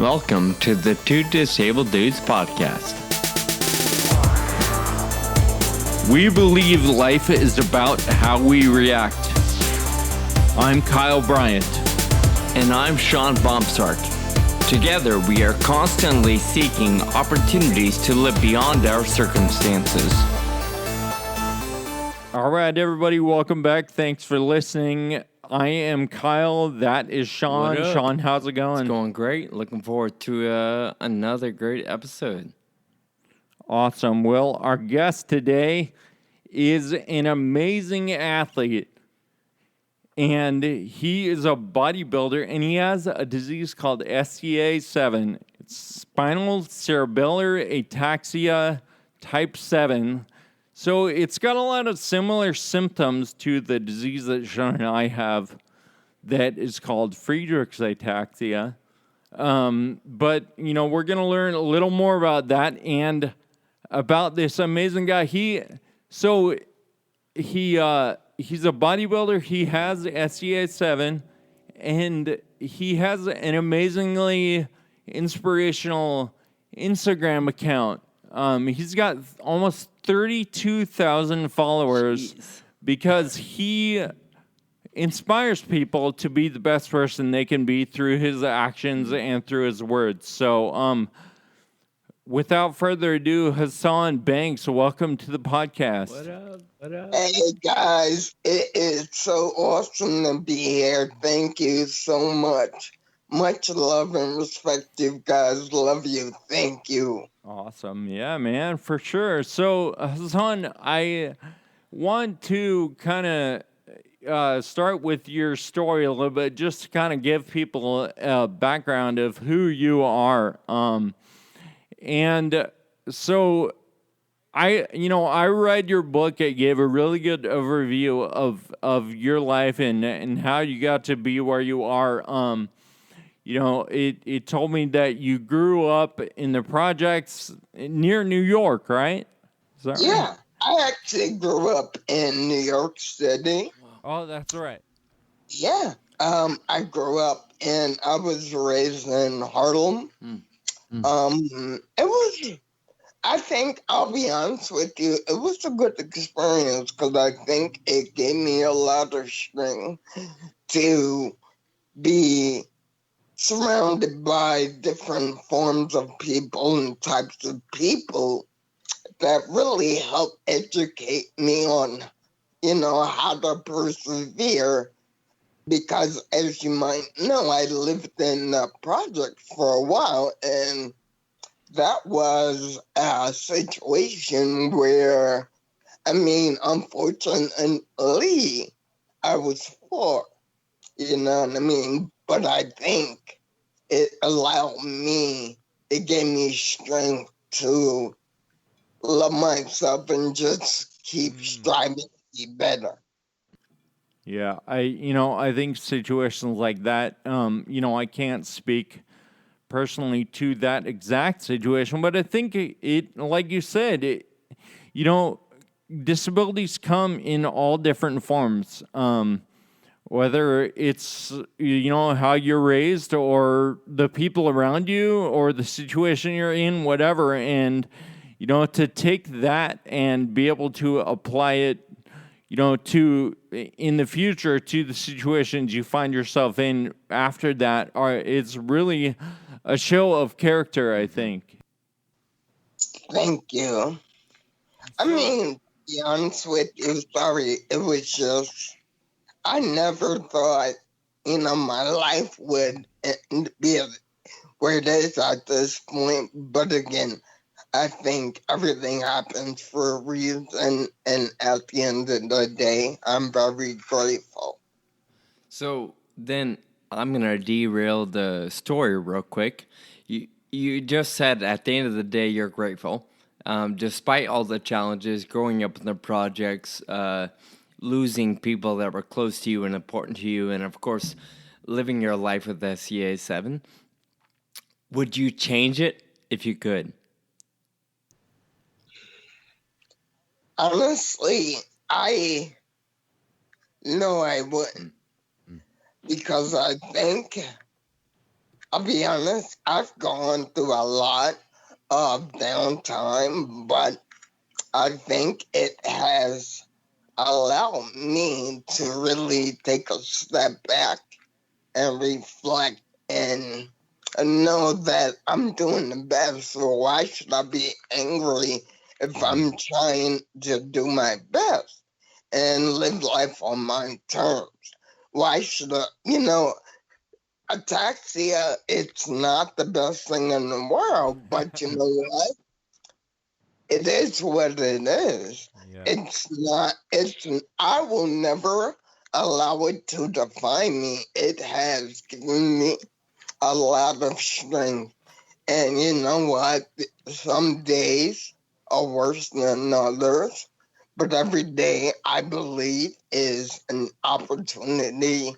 Welcome to the Two Disabled Dudes podcast. We believe life is about how we react. I'm Kyle Bryant. And I'm Sean Bombsark. Together, we are constantly seeking opportunities to live beyond our circumstances. All right, everybody, welcome back. Thanks for listening. I am Kyle. That is Sean. Sean, how's it going? It's going great. Looking forward to another great episode. Awesome. Well, our guest today is an amazing athlete, and he is a bodybuilder, and he has a disease called SCA7. It's spinal cerebellar ataxia type 7. So it's got a lot of similar symptoms to the disease that Sean and I have that is called Friedreich's ataxia. But, you know, we're going to learn a little more about that and about this amazing guy. He's a bodybuilder. He has SCA7, and he has an amazingly inspirational Instagram account. He's got almost 32,000 followers. Jeez. Because he inspires people to be the best person they can be through his actions and through his words. So, without further ado, Hasan Banks, welcome to the podcast. What up? What up? Hey guys, it is so awesome to be here. Thank you so much. Much love and respect, you guys. Love you. Thank you. Awesome. Yeah, man, for sure. So, Hasan, I want to kind of start with your story a little bit, just to kind of give people a background of who you are. And so I read your book. It gave a really good overview of your life and how you got to be where you are. It told me that you grew up in the projects near New York, right? Is that Yeah, right? I actually grew up in New York City. Oh, that's right. Yeah, I grew up and I was raised in Harlem. It was, I think, I'll be honest with you, it was a good experience because I think it gave me a lot of strength to be surrounded by different forms of people and types of people that really help educate me on, how to persevere. Because as you might know, I lived in the project for a while, and that was a situation where, unfortunately, I was poor, you know what I mean? But I think it gave me strength to love myself and just keep striving to be better. Yeah, I think situations like that, I can't speak personally to that exact situation, but I think it like you said, disabilities come in all different forms. Whether it's, how you're raised or the people around you or the situation you're in, whatever. And, to take that and be able to apply it, to in the future to the situations you find yourself in after that, it's really a show of character, I think. Thank you. To be honest with you, sorry, it was just, I never thought, my life would be where it is at this point. But again, I think everything happens for a reason. And at the end of the day, I'm very grateful. So then I'm going to derail the story real quick. You just said at the end of the day, you're grateful. Despite all the challenges, growing up in the projects, losing people that were close to you and important to you, and of course, living your life with SCA7. Would you change it if you could? Honestly, I know I wouldn't. Because I think I'll be honest, I've gone through a lot of downtime, but I think it has allowed me to really take a step back and reflect and know that I'm doing the best. So why should I be angry if I'm trying to do my best and live life on my terms? Why should I, ataxia, it's not the best thing in the world, but you know what? It is what it is. Yeah. I will never allow it to define me. It has given me a lot of strength. And you know what? Some days are worse than others, but every day I believe is an opportunity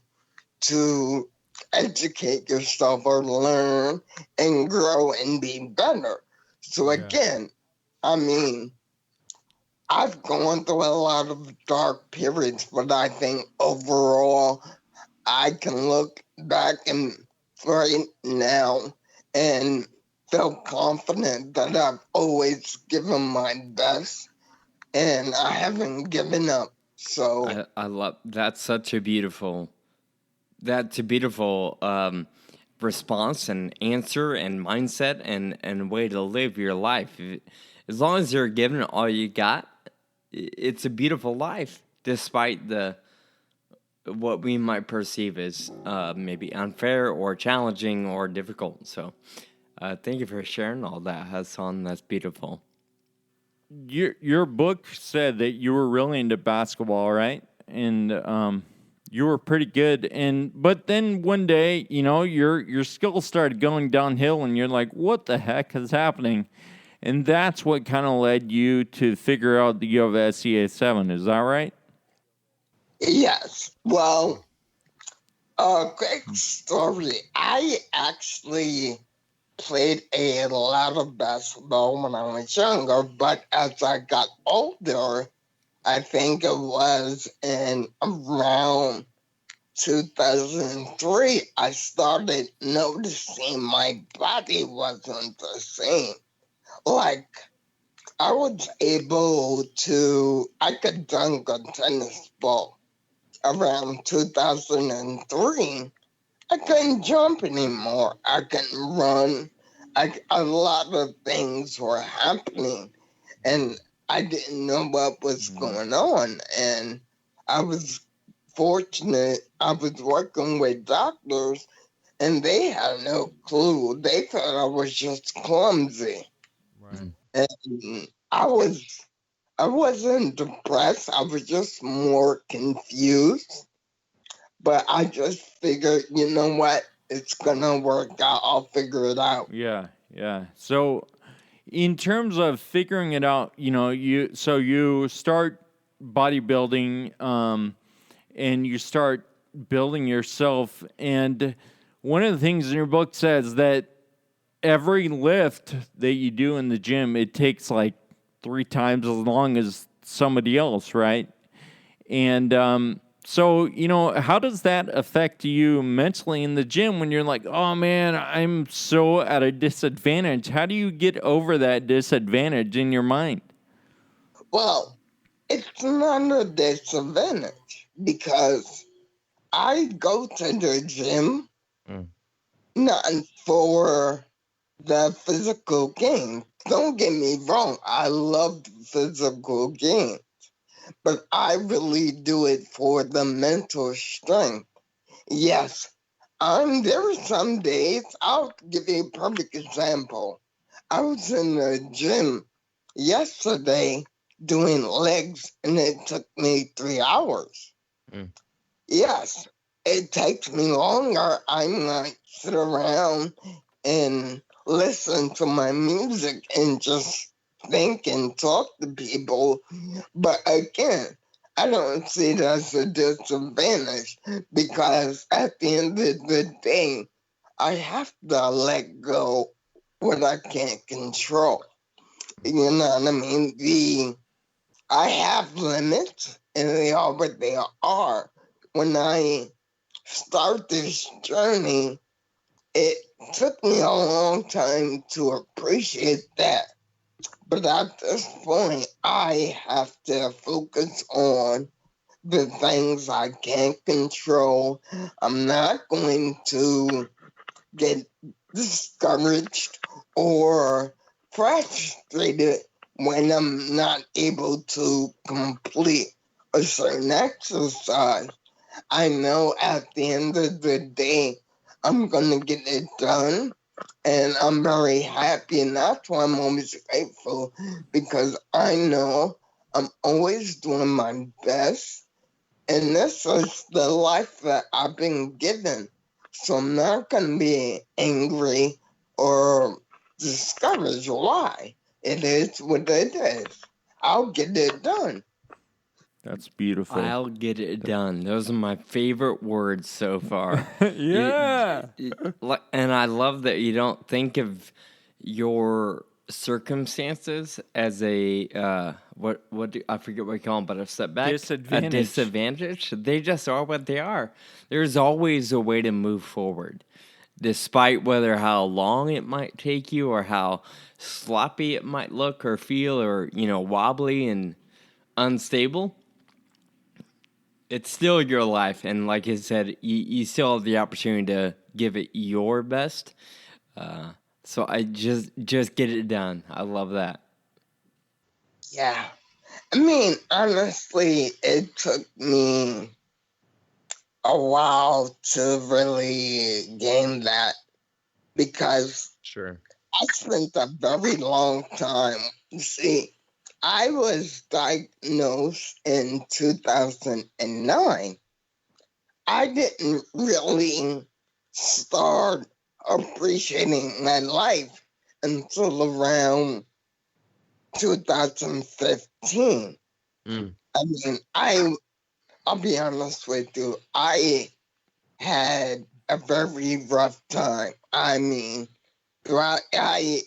to educate yourself or learn and grow and be better. So again, I mean, I've gone through a lot of dark periods, but I think overall I can look back and right now and feel confident that I've always given my best and I haven't given up. So I love that's such a beautiful response and answer and mindset and way to live your life. As long as you're giving it all you got, it's a beautiful life, despite the what we might perceive as maybe unfair or challenging or difficult. So, thank you for sharing all that, Hasan. That's beautiful. Your book said that you were really into basketball, right? And you were pretty good. But then one day, your skills started going downhill, and you're like, "What the heck is happening?" And that's what kind of led you to figure out that you have SCA 7. Is that right? yes, well, quick story. I actually played a lot of basketball when I was younger, but as I got older, I think it was in around 2003, I started noticing my body wasn't the same. Like, I could dunk a tennis ball around 2003. I couldn't jump anymore. I couldn't run. A lot of things were happening, and I didn't know what was going on. And I was fortunate. I was working with doctors, and they had no clue. They thought I was just clumsy. Right. And I wasn't depressed. I was just more confused. But I just figured, you know what? It's gonna work out. I'll figure it out. Yeah, yeah. So, in terms of figuring it out, you start bodybuilding, and you start building yourself. And one of the things in your book says that every lift that you do in the gym, it takes like 3 times as long as somebody else, right? And so, how does that affect you mentally in the gym when you're like, oh man, I'm so at a disadvantage? How do you get over that disadvantage in your mind? Well, it's not a disadvantage because I go to the gym not for the physical gain. Don't get me wrong, I love physical gain, but I really do it for the mental strength. Yes, there are some days, I'll give you a perfect example. I was in the gym yesterday doing legs and it took me 3 hours. Yes, it takes me longer. I might sit around and listen to my music and just think and talk to people. But again, I don't see it as a disadvantage because at the end of the day, I have to let go what I can't control. You know what I mean? I have limits and they are what they are. When I start this journey, it took me a long time to appreciate that. But at this point, I have to focus on the things I can't control. I'm not going to get discouraged or frustrated when I'm not able to complete a certain exercise. I know at the end of the day, I'm going to get it done. And I'm very happy, and that's why I'm always grateful, because I know I'm always doing my best. And this is the life that I've been given. So I'm not going to be angry or discouraged. Why? It is what it is. I'll get it done. That's beautiful. I'll get it done. Those are my favorite words so far. Yeah. And I love that you don't think of your circumstances as a I forget what you call them, but a setback, Disadvantage. a disadvantage. They just are what they are. There's always a way to move forward, despite whether how long it might take you or how sloppy it might look or feel, or wobbly and unstable. It's still your life, and like I said, you still have the opportunity to give it your best. So I just get it done. I love that. Yeah. I mean, honestly, it took me a while to really gain that, because Sure. I spent a very long time. See, I was diagnosed in 2009. I didn't really start appreciating my life until around 2015. Mm. I mean, I'll be honest with you, I had a very rough time. I mean, I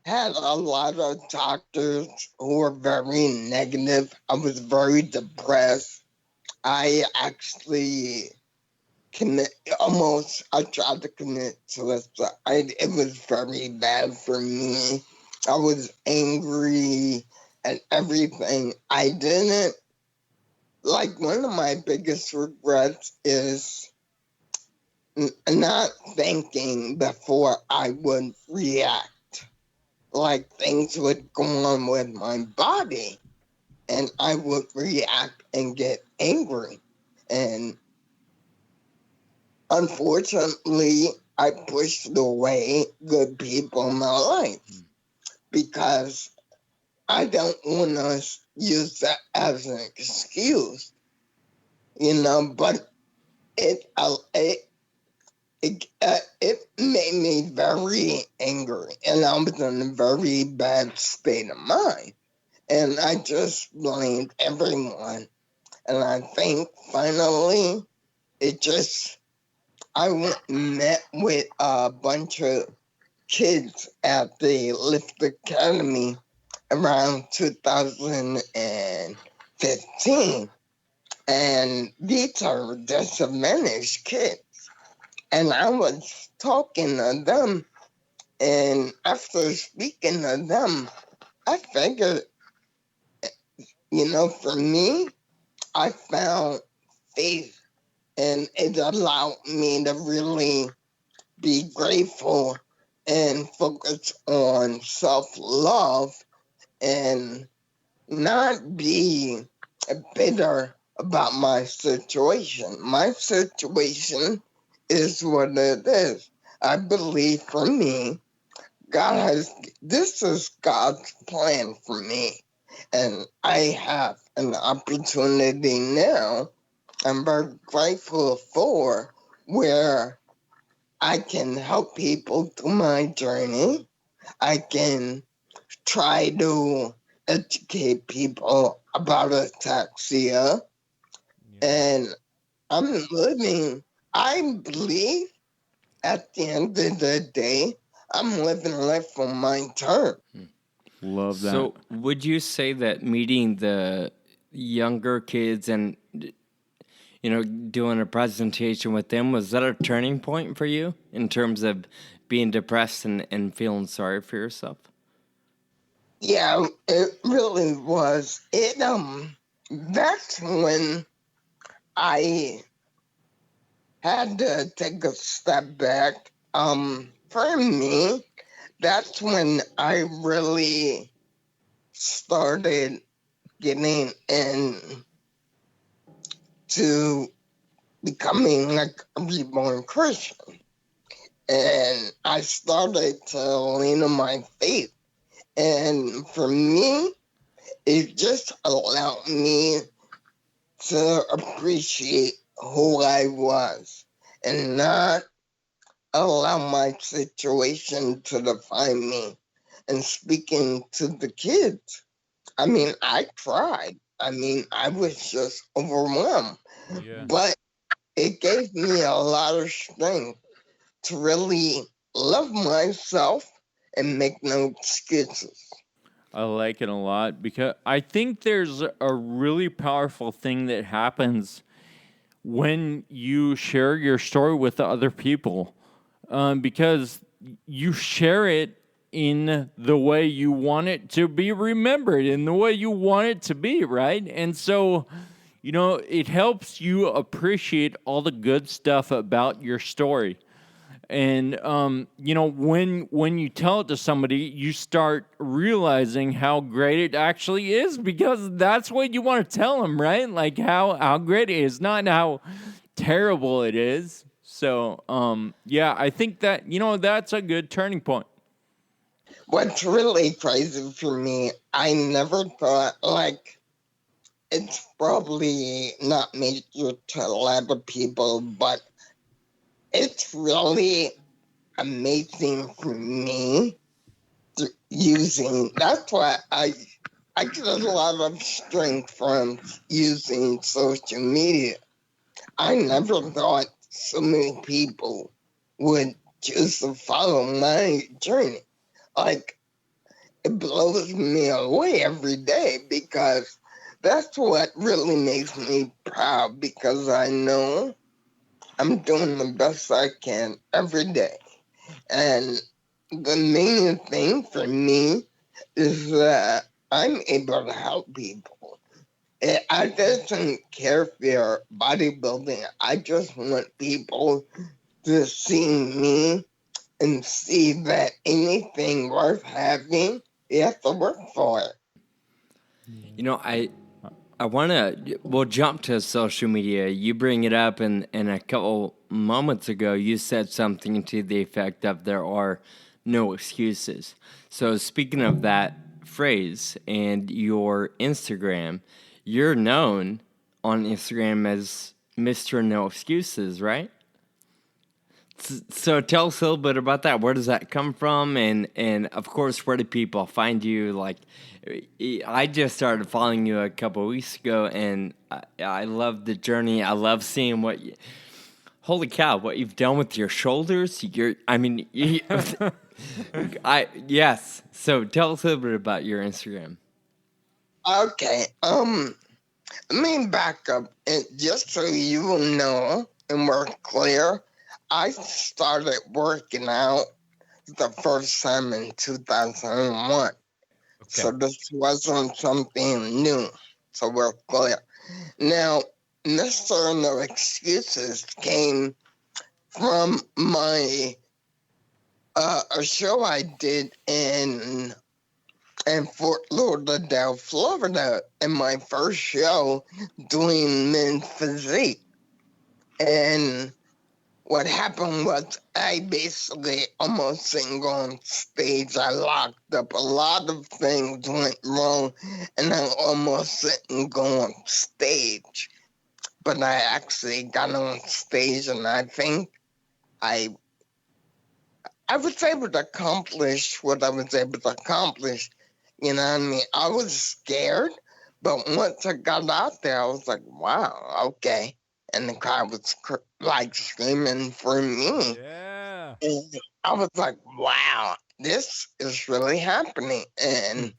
had a lot of doctors who were very negative. I was very depressed. I actually I tried to commit suicide. It was very bad for me. I was angry at everything. I didn't, like, one of my biggest regrets is not thinking before I would react. Like, things would go on with my body, and I would react and get angry. And unfortunately, I pushed away good people in my life because I don't want to use that as an excuse, but it made me very angry, and I was in a very bad state of mind. And I just blamed everyone. And I think finally, I went and met with a bunch of kids at the Lift Academy around 2015. And these are disadvantaged kids. And I was talking to them. And after speaking to them, I figured, for me, I found faith, and it allowed me to really be grateful and focus on self-love and not be bitter about my situation. My situation is what it is. I believe for me, this is God's plan for me. And I have an opportunity now I'm very grateful for, where I can help people through my journey. I can try to educate people about ataxia. And I believe at the end of the day, I'm living life on my terms. Love that. So, would you say that meeting the younger kids and doing a presentation with them. Was that a turning point for you in terms of being depressed and feeling sorry for yourself? Yeah, it really was. That's when I had to take a step back. For me, that's when I really started getting into becoming like a reborn Christian. And I started to lean on my faith. And for me, it just allowed me to appreciate who I was and not allow my situation to define me. And speaking to the kids, I mean, I tried. I mean, I was just overwhelmed. Yeah. But it gave me a lot of strength to really love myself and make no excuses. I like it a lot because I think there's a really powerful thing that happens when you share your story with other people, because you share it in the way you want it to be remembered, in the way you want it to be, right? And so, it helps you appreciate all the good stuff about your story. And when you tell it to somebody, you start realizing how great it actually is, because that's what you want to tell them, right? Like how great it is, not how terrible it is. So yeah, I think that that's a good turning point. What's really crazy for me, I never thought, like, it's probably not major to a lot of people, but it's really amazing for me using. That's why I get a lot of strength from using social media. I never thought so many people would choose to follow my journey. Like, it blows me away every day, because that's what really makes me proud, because I know I'm doing the best I can every day. And the main thing for me is that I'm able to help people. I doesn't care if they're bodybuilding. I just want people to see me and see that anything worth having, you have to work for it. I want to, we'll jump to social media. You bring it up, and a couple moments ago, you said something to the effect of there are no excuses. So, speaking of that phrase and your Instagram, you're known on Instagram as Mr. No Excuses, right? So tell us a little bit about that. Where does that come from? And of course, where do people find you? Like, I just started following you a couple of weeks ago, and I love the journey. I love seeing holy cow, what you've done with your shoulders. Yes. So tell us a little bit about your Instagram. Okay, let me back up, and just so you will know and we're clear, I started working out the first time in 2001. So this wasn't something new. So we're clear. Now, Mr. No Excuses came from a show I did in Fort Lauderdale, Florida, in my first show doing men's physique. And what happened was I basically almost didn't go on stage. I locked up. A lot of things went wrong, and I almost didn't go on stage. But I actually got on stage, and I think I was able to accomplish what I was able to accomplish. You know what I mean? I was scared, but once I got out there, I was like, wow, okay. And the crowd was like screaming for me. Yeah. And I was like, wow, this is really happening. And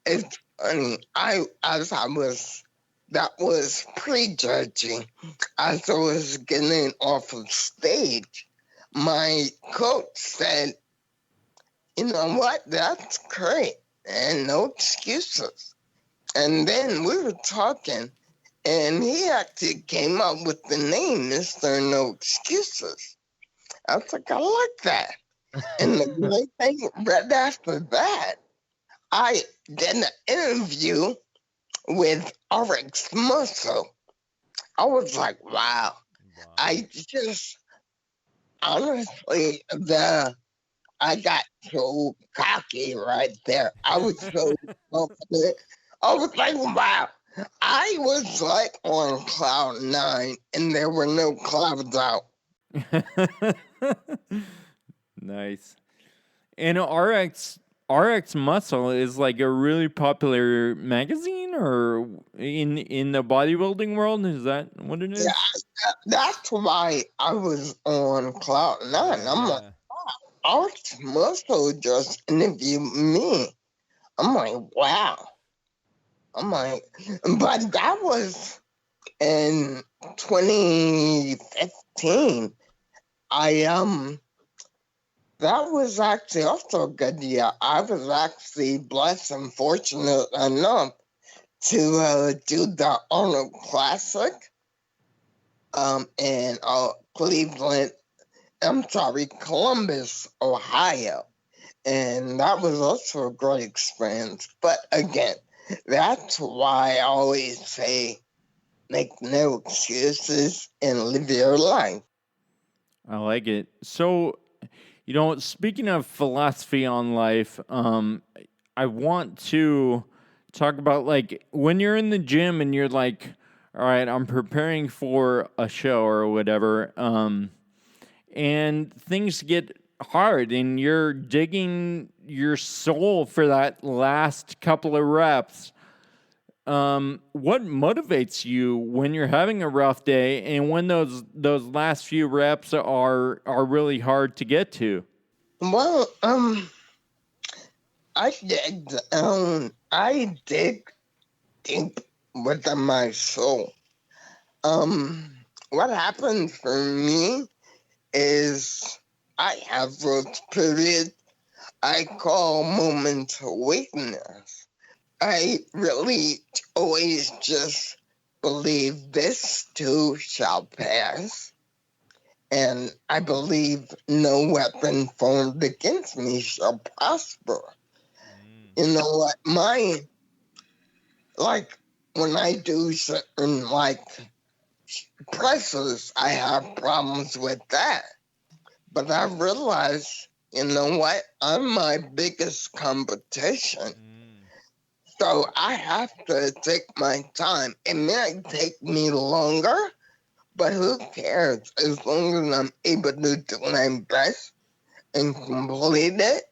it's funny. As I was that was prejudging. As I was getting off of stage, my coach said, you know what, that's great, and no excuses. And then we were talking, and he actually came up with the name Mr. No Excuses. I was like, I like that. And the great thing, right after that, I did an interview with RX Muscle. I was like, wow. I just, honestly, I got so cocky right there. I was so confident. I was like, wow. I was like on cloud 9, and there were no clouds out. Nice. And RX Muscle is like a really popular magazine, or in the bodybuilding world. Is that what it is? Yeah, that's why I was on cloud 9. I'm like, RX Muscle just interviewed me. I'm like, wow. I'm like, but that was in 2015. That was actually also a good year. I was actually blessed and fortunate enough to do the Arnold Classic in Columbus, Ohio. And that was also a great experience. But again, that's why I always say make no excuses and live your life. I like it. So, speaking of philosophy on life, I want to talk about like when you're in the gym and you're like, all right, I'm preparing for a show or whatever, and things get hard and you're digging your soul for that last couple of reps. What motivates you when you're having a rough day and when those last few reps are really hard to get to? Well, I dig deep within my soul. What happens for me is I have those periods I call moments of weakness. I really always just believe this too shall pass. And I believe no weapon formed against me shall prosper. You know what? When I do certain, presses, I have problems with that. But I realize, you know what? I'm my biggest competition. So I have to take my time. It might take me longer, but who cares? As long as I'm able to do my best and complete it,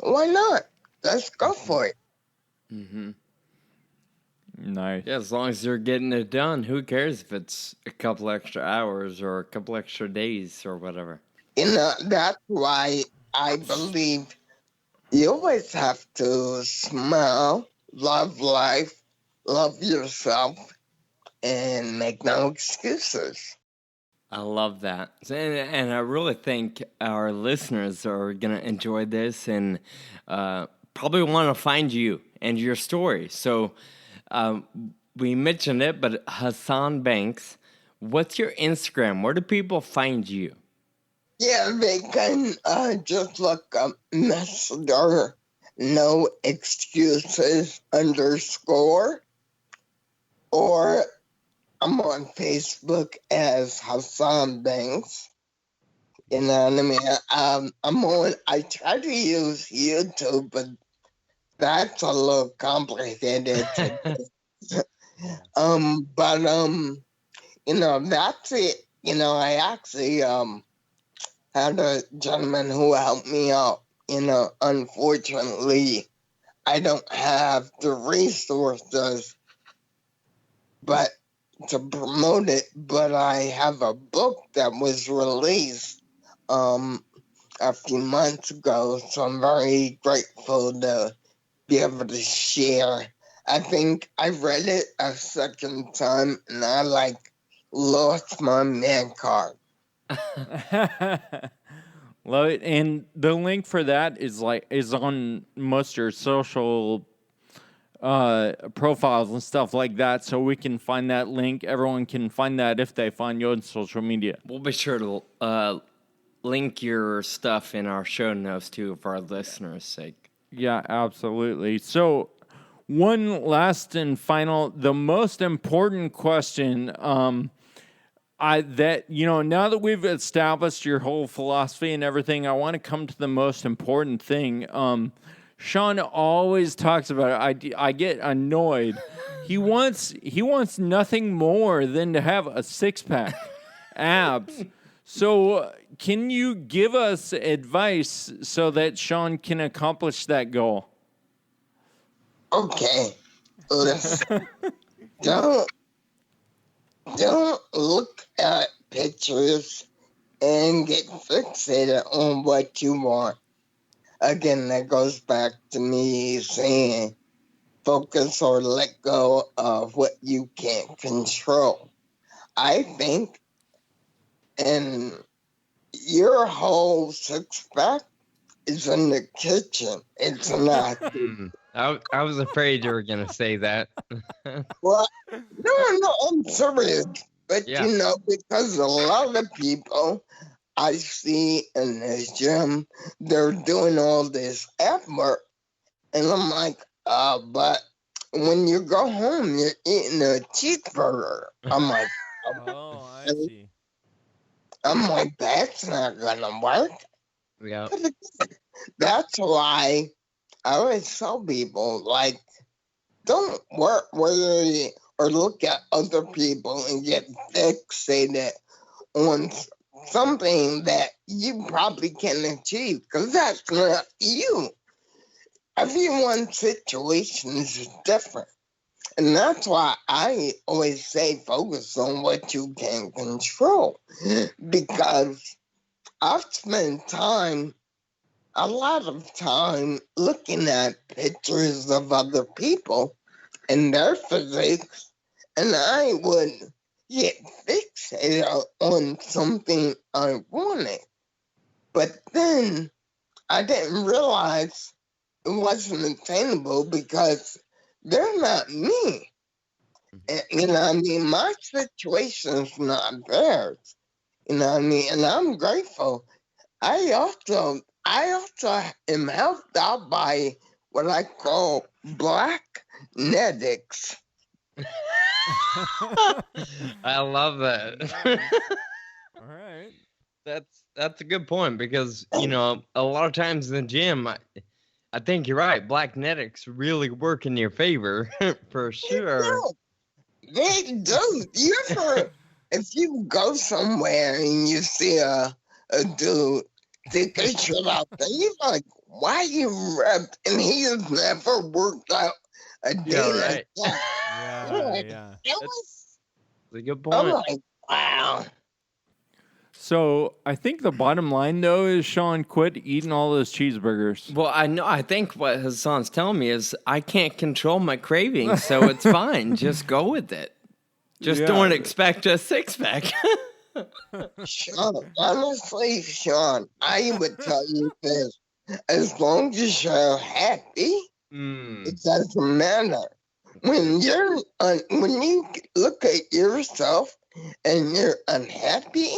why not? Let's go for it. Mm-hmm. Nice. Yeah, as long as you're getting it done, who cares if it's a couple extra hours or a couple extra days or whatever? That's why I believe you always have to smile, love life, love yourself, and make no excuses. I love that. And I really think our listeners are going to enjoy this and probably want to find you and your story. So we mentioned it, but Hasan Banks, what's your Instagram? Where do people find you? Yeah, they can just look up Mr. No Excuses _, or I'm on Facebook as Hasan Banks. You know what I mean? I try to use YouTube, but that's a little complicated. That's it. I actually had a gentleman who helped me out. Unfortunately, I don't have the resources but to promote it, but I have a book that was released a few months ago, so I'm very grateful to be able to share I think I read it a second time and I lost my man card. Love it. And the link for that is on most of your social profiles and stuff like that, so we can find that link. Everyone can find that if they find you on social media. We'll be sure to link your stuff in our show notes too for our listeners' sake. Yeah, absolutely. So, one last and final, the most important question. Now that we've established your whole philosophy and everything, I want to come to the most important thing. Sean always talks about it. I get annoyed. He wants nothing more than to have a 6-pack, abs. So, can you give us advice so that Sean can accomplish that goal? Okay, listen. Don't look at pictures and get fixated on what you want. Again, that goes back to me saying focus or let go of what you can't control. I think, and your whole 6-pack is in the kitchen. It's not. I was afraid you were going to say that. Well, no, I'm serious. But, Yeah. because a lot of people I see in the gym, they're doing all this effort. And I'm like, but when you go home, you're eating a cheeseburger. I'm like, Oh, I see. I'm like, that's not gonna work. Yeah. That's why I always tell people, don't worry or look at other people and get fixated on something that you probably can achieve, because that's not you. Everyone's situation is different. And that's why I always say focus on what you can control. Because I've spent a lot of time looking at pictures of other people and their physiques, and I would get fixated on something I wanted. But then I didn't realize it wasn't attainable because they're not me. And, my situation's not theirs. And I'm grateful. I also am helped out by what I call black genetics. I love that. All right. That's a good point, because a lot of times in the gym, I think you're right. Black genetics really work in your favor for sure. They do. If you go somewhere and you see a dude take a shit out there, you're like, why you ripped? And he has never worked out a day right. like that. Yeah. That's a good I'm point. like, wow. So I think the bottom line, though, is Sean quit eating all those cheeseburgers. Well, I think what Hasan's telling me is I can't control my cravings, so it's fine. Just go with it. Just don't expect a 6-pack. Sean, honestly, Sean, I would tell you this. As long as you're happy, it doesn't matter. When you look at yourself and you're unhappy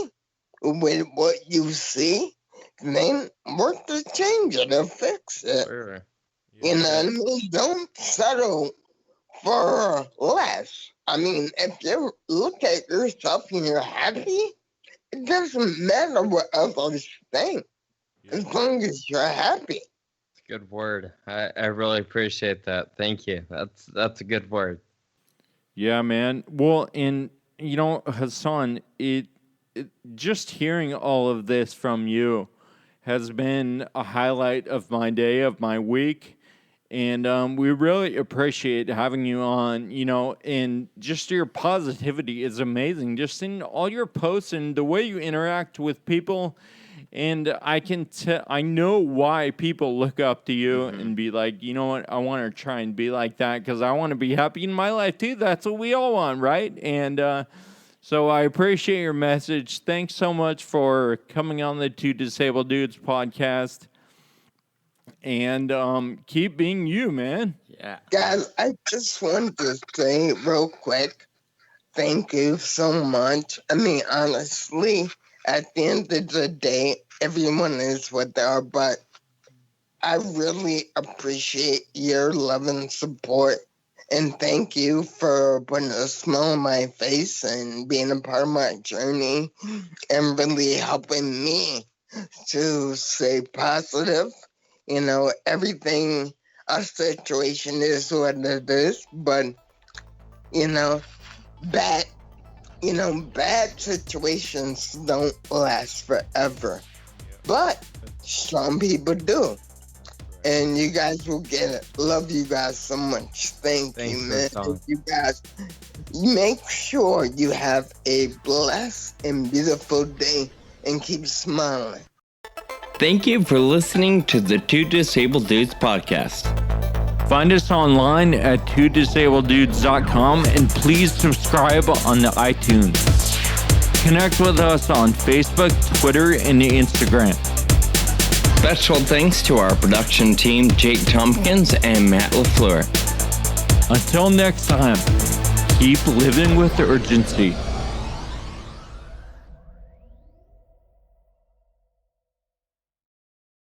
with what you see, then work to change it or fix it. Sure. You know what I mean? Don't settle for less. I mean, if you look at yourself and you're happy, it doesn't matter what others think, as long as you're happy. Good word. I really appreciate that. Thank you. That's a good word. Yeah, man. Well, and Hasan, it just hearing all of this from you has been a highlight of my day, of my week. And we really appreciate having you on, and just your positivity is amazing. Just in all your posts and the way you interact with people. And I know why people look up to you and be like, you know what, I want to try and be like that because I want to be happy in my life too. That's what we all want, right? And so I appreciate your message. Thanks so much for coming on the Two Disabled Dudes podcast. And keep being you, man. Yeah. Guys, I just wanted to say real quick, thank you so much. I mean, honestly, at the end of the day, everyone is what they are, but I really appreciate your love and support. And thank you for putting a smile on my face and being a part of my journey and really helping me to stay positive. You know, everything, our situation is what it is, but, bad situations don't last forever. But some people do. And you guys will get it. Love you guys so much. Thanks you, man. You guys, make sure you have a blessed and beautiful day and keep smiling. Thank you for listening to the Two Disabled Dudes podcast. Find us online at twodisableddudes.com and please subscribe on the iTunes. Connect with us on Facebook, Twitter, and Instagram. Special thanks to our production team, Jake Tompkins and Matt LaFleur. Until next time, keep living with urgency.